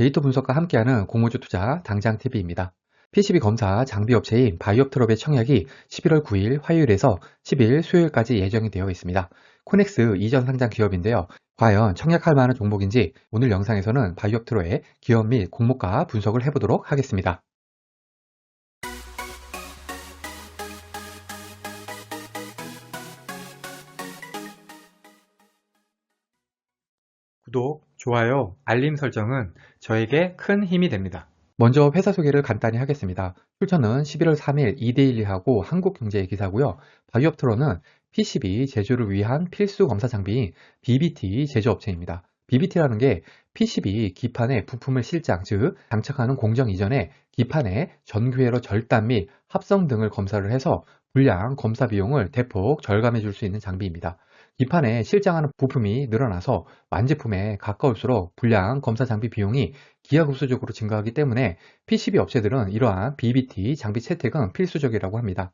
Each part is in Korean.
데이터 분석과 함께하는 공모주 투자 당장TV입니다. PCB 검사 장비 업체인 바이옵트롭의 청약이 11월 9일 화요일에서 10일 수요일까지 예정이 되어 있습니다. 코넥스 이전 상장 기업인데요. 과연 청약할 만한 종목인지 오늘 영상에서는 바이옵트롭의 기업 및 공모가 분석을 해보도록 하겠습니다. 구독, 좋아요, 알림 설정은 저에게 큰 힘이 됩니다. 먼저 회사 소개를 간단히 하겠습니다. 출처는 11월 3일 이데일리하고 한국경제의 기사고요. 바이옵트로는 PCB 제조를 위한 필수 검사 장비인 BBT 제조업체입니다. BBT라는 게 PCB 기판의 부품을 실장, 즉 장착하는 공정 이전에 기판의 전교회로 절단 및 합성 등을 검사를 해서 불량 검사 비용을 대폭 절감해 줄 수 있는 장비입니다. 기판에 실장하는 부품이 늘어나서 완제품에 가까울수록 불량 검사 장비 비용이 기하급수적으로 증가하기 때문에 PCB 업체들은 이러한 BBT 장비 채택은 필수적이라고 합니다.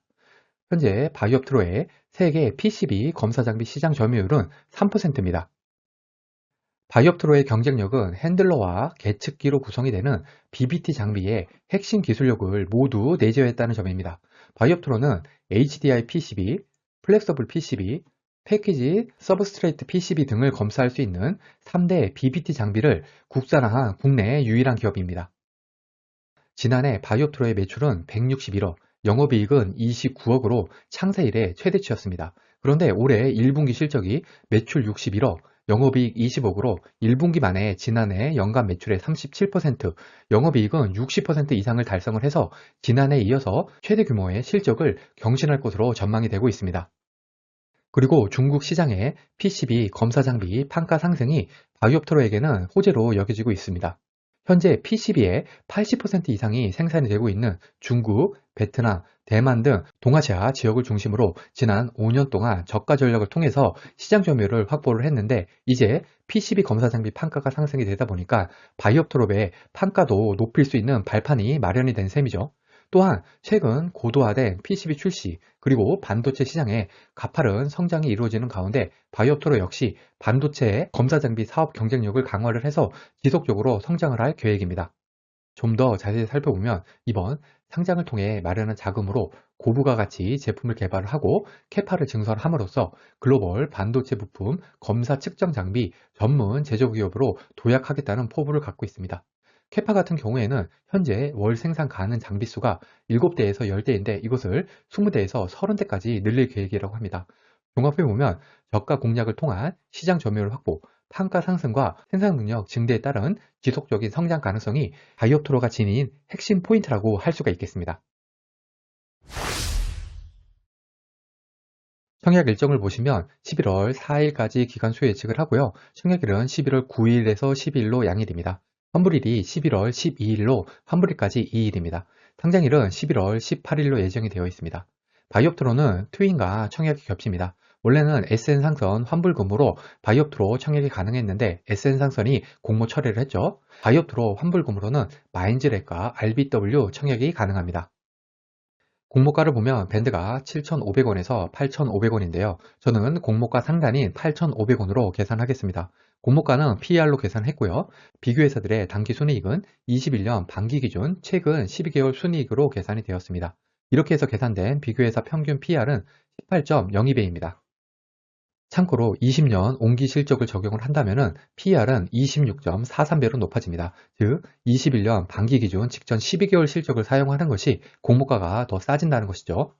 현재 바이옵트로의 세계 PCB 검사 장비 시장 점유율은 3%입니다. 바이옵트로의 경쟁력은 핸들러와 계측기로 구성이 되는 BBT 장비의 핵심 기술력을 모두 내재했다는 점입니다. 바이옵트로는 HDI PCB, 플렉서블 PCB, 패키지, 서브스트레이트 PCB 등을 검사할 수 있는 3대 BBT 장비를 국산화한 국내 유일한 기업입니다. 지난해 바이옵트로의 매출은 161억, 영업이익은 29억으로 창사 이래 최대치였습니다. 그런데 올해 1분기 실적이 매출 61억, 영업이익 20억으로 1분기 만에 지난해 연간 매출의 37%, 영업이익은 60% 이상을 달성을 해서 지난해에 이어서 최대 규모의 실적을 경신할 것으로 전망이 되고 있습니다. 그리고 중국 시장의 PCB 검사 장비 판가 상승이 바이옵트로에게는 호재로 여겨지고 있습니다. 현재 PCB의 80% 이상이 생산이 되고 있는 중국, 베트남, 대만 등 동아시아 지역을 중심으로 지난 5년 동안 저가 전략을 통해서 시장 점유율을 확보를 했는데 이제 PCB 검사 장비 판가가 상승이 되다 보니까 바이옵트롭의 판가도 높일 수 있는 발판이 마련이 된 셈이죠. 또한 최근 고도화된 PCB 출시 그리고 반도체 시장에 가파른 성장이 이루어지는 가운데 바이옵트로 역시 반도체 검사 장비 사업 경쟁력을 강화를 해서 지속적으로 성장을 할 계획입니다. 좀 더 자세히 살펴보면 이번 상장을 통해 마련한 자금으로 고부가 가치 제품을 개발을 하고 캐파를 증설함으로써 글로벌 반도체 부품 검사 측정 장비 전문 제조 기업으로 도약하겠다는 포부를 갖고 있습니다. 캐파 같은 경우에는 현재 월 생산 가능 장비 수가 7대에서 10대인데 이것을 20대에서 30대까지 늘릴 계획이라고 합니다. 종합해보면 저가 공략을 통한 시장 점유율 확보, 판가 상승과 생산 능력 증대에 따른 지속적인 성장 가능성이 바이옵트로가 지닌 핵심 포인트라고 할 수가 있겠습니다. 청약 일정을 보시면 11월 4일까지 기간 수요 예측을 하고요. 청약일은 11월 9일에서 12일로 양일입니다. 환불일이 11월 12일로 환불일까지 2일입니다. 상장일은 11월 18일로 예정이 되어 있습니다. 바이옵트로는 트윈과 청약이 겹칩니다. 원래는 SN상선 환불금으로 바이옵트로 청약이 가능했는데 SN상선이 공모 철회를 했죠. 바이옵트로 환불금으로는 마인즈렉과 RBW 청약이 가능합니다. 공모가를 보면 밴드가 7,500원에서 8,500원인데요. 저는 공모가 상단인 8,500원으로 계산하겠습니다. 공모가는 PER로 계산했고요. 비교회사들의 단기 순이익은 21년 반기 기준 최근 12개월 순이익으로 계산이 되었습니다. 이렇게 해서 계산된 비교회사 평균 PER은 18.02배입니다. 참고로 20년 온기 실적을 적용을 한다면 PER은 26.43배로 높아집니다. 즉 21년 반기 기준 직전 12개월 실적을 사용하는 것이 공모가가 더 싸진다는 것이죠.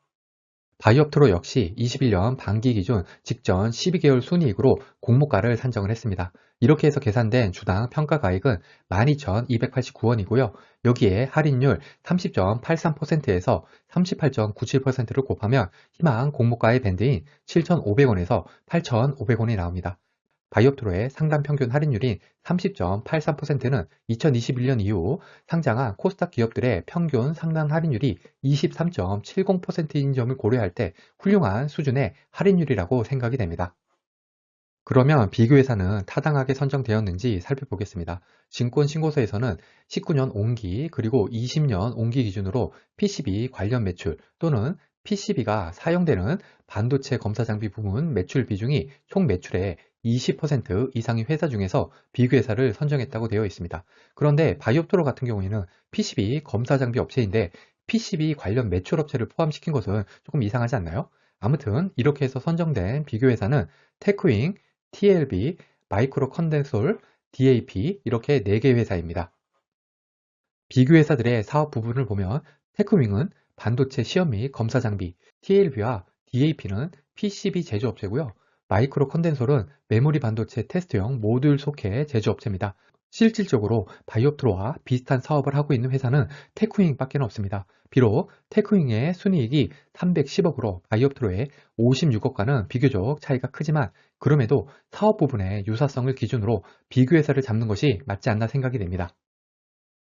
바이옵트로 역시 21년 반기 기준 직전 12개월 순이익으로 공모가를 산정을 했습니다. 이렇게 해서 계산된 주당 평가가액은 12,289원이고요. 여기에 할인율 30.83%에서 38.97%를 곱하면 희망 공모가의 밴드인 7,500원에서 8,500원이 나옵니다. 바이옵트로의 상단 평균 할인율인 30.83%는 2021년 이후 상장한 코스닥 기업들의 평균 상단 할인율이 23.70%인 점을 고려할 때 훌륭한 수준의 할인율이라고 생각이 됩니다. 그러면 비교회사는 타당하게 선정되었는지 살펴보겠습니다. 증권신고서에서는 19년 온기 그리고 20년 온기 기준으로 PCB 관련 매출 또는 PCB가 사용되는 반도체 검사 장비 부문 매출 비중이 총 매출의 20% 이상의 회사 중에서 비교회사를 선정했다고 되어 있습니다. 그런데 바이옵트로 같은 경우에는 PCB 검사 장비 업체인데 PCB 관련 매출 업체를 포함시킨 것은 조금 이상하지 않나요? 아무튼 이렇게 해서 선정된 비교회사는 테크윙, TLB, 마이크로 컨덴솔, DAP 이렇게 4개 회사입니다. 비교회사들의 사업 부분을 보면 테크윙은 반도체 시험 및 검사 장비, TLB와 DAP는 PCB 제조업체고요. 마이크로 컨덴솔은 메모리 반도체 테스트용 모듈 소켓 제조업체입니다. 실질적으로 바이옵트로와 비슷한 사업을 하고 있는 회사는 테크윙밖에 없습니다. 비록 테크윙의 순이익이 310억으로 바이옵트로의 56억과는 비교적 차이가 크지만 그럼에도 사업 부분의 유사성을 기준으로 비교회사를 잡는 것이 맞지 않나 생각이 됩니다.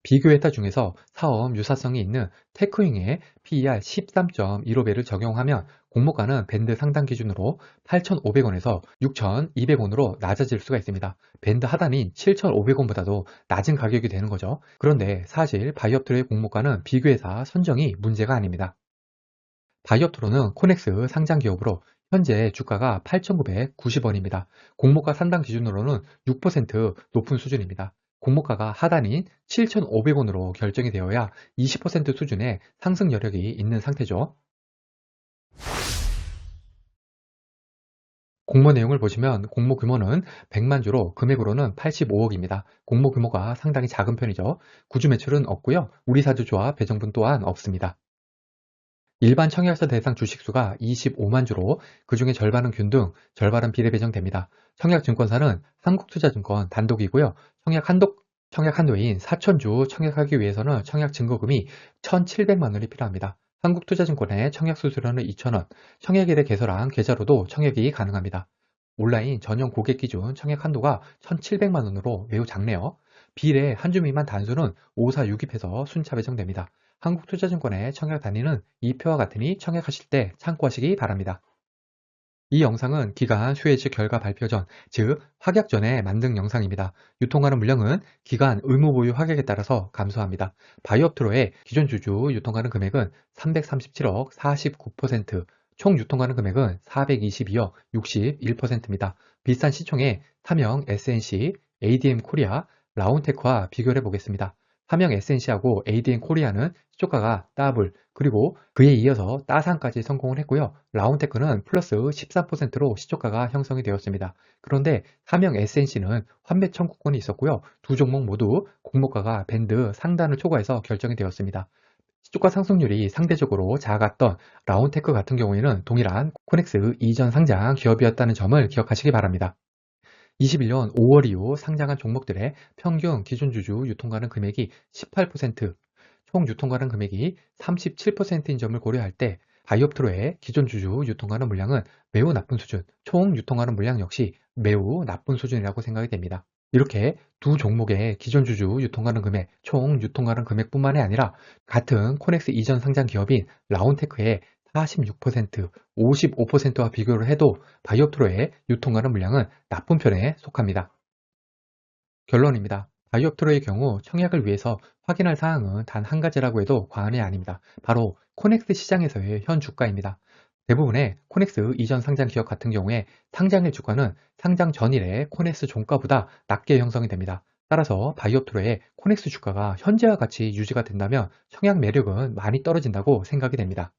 비교회사 중에서 사업 유사성이 있는 테크윙의 PER 13.15배를 적용하면 공모가는 밴드 상단 기준으로 8,500원에서 6,200원으로 낮아질 수가 있습니다. 밴드 하단인 7,500원보다도 낮은 가격이 되는 거죠. 그런데 사실 바이옵트로의 공모가는 비교회사 선정이 문제가 아닙니다. 바이옵트로는 코넥스 상장 기업으로 현재 주가가 8,990원입니다. 공모가 상단 기준으로는 6% 높은 수준입니다. 공모가가 하단인 7,500원으로 결정이 되어야 20% 수준의 상승 여력이 있는 상태죠. 공모 내용을 보시면 공모 규모는 100만 주로 금액으로는 85억입니다. 공모 규모가 상당히 작은 편이죠. 구주 매출은 없고요. 우리사주 조합 배정분 또한 없습니다. 일반 청약서 대상 주식수가 25만 주로 그중에 절반은 균등, 절반은 비례 배정됩니다. 청약증권사는 한국투자증권 단독이고요. 청약 한도인 4,000주 청약하기 위해서는 청약 증거금이 1,700만 원이 필요합니다. 한국투자증권의 청약 수수료는 2,000원, 청약일에 개설한 계좌로도 청약이 가능합니다. 온라인 전용 고객 기준 청약 한도가 1,700만 원으로 매우 작네요. 비례 한 주 미만 단수는 5462폐에서 순차 배정됩니다. 한국투자증권의 청약 단위는 이 표와 같으니 청약하실 때 참고하시기 바랍니다. 이 영상은 기간 수혜직 결과 발표 전, 즉 확약 전에 만든 영상입니다. 유통하는 물량은 기간 의무 보유 확약에 따라서 감소합니다. 바이옵트로의 기존 주주 유통하는 금액은 337억 49%, 총 유통하는 금액은 422억 61%입니다. 비슷한 시총의 삼형 SNC, ADM 코리아, 라운테크와 비교를 해보겠습니다. 삼형 SNC하고 ADM 코리아는 시초가가 더블, 그리고 그에 이어서 따상까지 성공을 했고요. 라운테크는 플러스 13%로 시초가가 형성이 되었습니다. 그런데 삼형 SNC는 환매 청구권이 있었고요. 두 종목 모두 공모가가 밴드 상단을 초과해서 결정이 되었습니다. 시초가 상승률이 상대적으로 작았던 라운테크 같은 경우에는 동일한 코넥스 이전 상장 기업이었다는 점을 기억하시기 바랍니다. 21년 5월 이후 상장한 종목들의 평균 기존 주주 유통가능 금액이 18%, 총 유통가능 금액이 37%인 점을 고려할 때 바이옵트로의 기존 주주 유통가능 물량은 매우 나쁜 수준, 총 유통가능 물량 역시 매우 나쁜 수준이라고 생각이 됩니다. 이렇게 두 종목의 기존 주주 유통가능 금액, 총 유통가능 금액뿐만이 아니라 같은 코넥스 이전 상장 기업인 라운테크의 46%, 55%와 비교를 해도 바이옵트로의 유통가능 물량은 나쁜 편에 속합니다. 결론입니다. 바이옵트로의 경우 청약을 위해서 확인할 사항은 단 한 가지라고 해도 과언이 아닙니다. 바로 코넥스 시장에서의 현 주가입니다. 대부분의 코넥스 이전 상장 기업 같은 경우에 상장일 주가는 상장 전일의 코넥스 종가보다 낮게 형성이 됩니다. 따라서 바이옵트로의 코넥스 주가가 현재와 같이 유지가 된다면 청약 매력은 많이 떨어진다고 생각이 됩니다.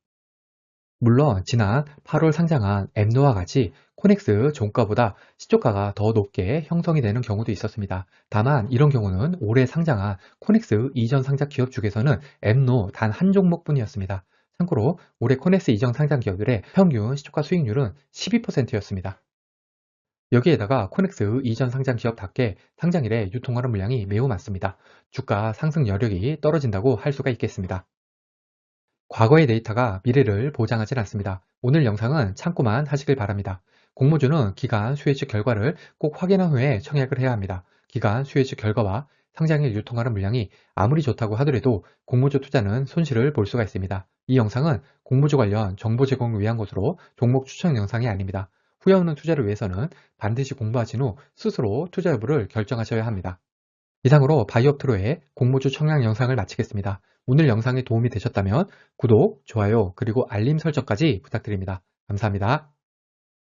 물론 지난 8월 상장한 엠노와 같이 코넥스 종가보다 시초가가 더 높게 형성이 되는 경우도 있었습니다. 다만 이런 경우는 올해 상장한 코넥스 이전 상장 기업 중에서는 엠노 단 한 종목뿐이었습니다. 참고로 올해 코넥스 이전 상장 기업들의 평균 시초가 수익률은 12%였습니다. 여기에다가 코넥스 이전 상장 기업답게 상장일에 유통하는 물량이 매우 많습니다. 주가 상승 여력이 떨어진다고 할 수가 있겠습니다. 과거의 데이터가 미래를 보장하진 않습니다. 오늘 영상은 참고만 하시길 바랍니다. 공모주는 기간 수혜주 결과를 꼭 확인한 후에 청약을 해야 합니다. 기간 수혜주 결과와 상장일 유통하는 물량이 아무리 좋다고 하더라도 공모주 투자는 손실을 볼 수가 있습니다. 이 영상은 공모주 관련 정보 제공을 위한 것으로 종목 추천 영상이 아닙니다. 후회 없는 투자를 위해서는 반드시 공부하신 후 스스로 투자 여부를 결정하셔야 합니다. 이상으로 바이옵트로의 공모주 청약 영상을 마치겠습니다. 오늘 영상이 도움이 되셨다면 구독, 좋아요, 그리고 알림 설정까지 부탁드립니다. 감사합니다.